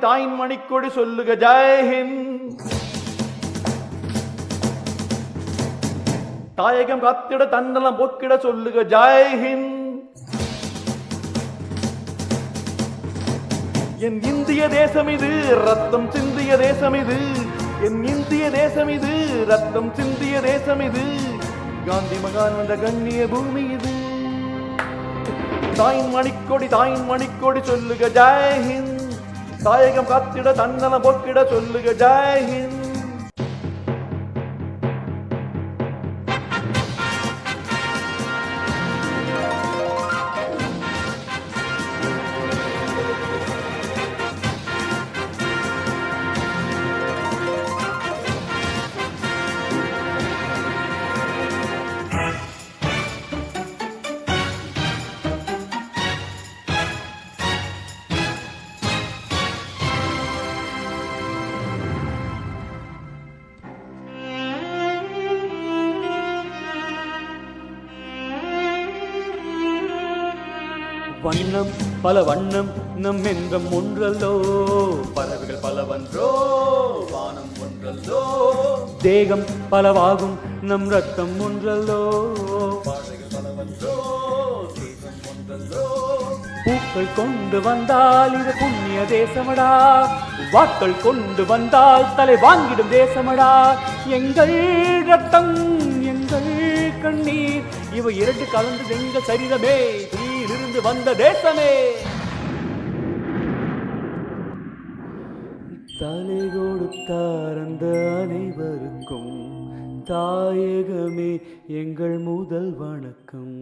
தாயின் மணிக்கொடி சொல்லுக ஜெயஹிந்த். தாயகம் காத்திட தன்னலம் போக்கிட சொல்லுக ஜெயஹிந்த். என் இந்திய தேசம் இது ரத்தம் சிந்திய தேசம் இது. என் இந்திய தேசம் இது ரத்தம் சிந்திய தேசம் இது. காந்தி மகான் வந்த கண்ணிய பூமி இது. தாயின் மணிக்கொடி சொல்லுக ஜெயஹிந்த். தாயகம் காத்திட தன்னலம் போக்கிட சொல்லுக ஜெயஹிந்த். வண்ணம் பல வண்ணம் நம் என்றும் ஒன்றல்லோ. பறவைகள் பலவன்றோ வானம் ஒன்றல்லோ. தேகம் பலவாகும் நம் ரத்தம் ஒன்றல்லோ. பாதைகள் பலவன்றோ தேசம் ஒன்றல்லோ. பூக்கள் கொண்டு வந்தால் இது புண்ணிய தேசமடா. வாட்கள் கொண்டு வந்தால் தலை வாங்கிடும் தேசமடா. எங்கள் ரத்தம் எங்கள் கண்ணீர் இவை இரண்டு கலந்து எங்கள் சரீரமே இருந்து வந்த தேசமே. தலை கொடுத்தார் அந்த அனைவருக்கும் தாயகமே எங்கள் முதல் வணக்கம்.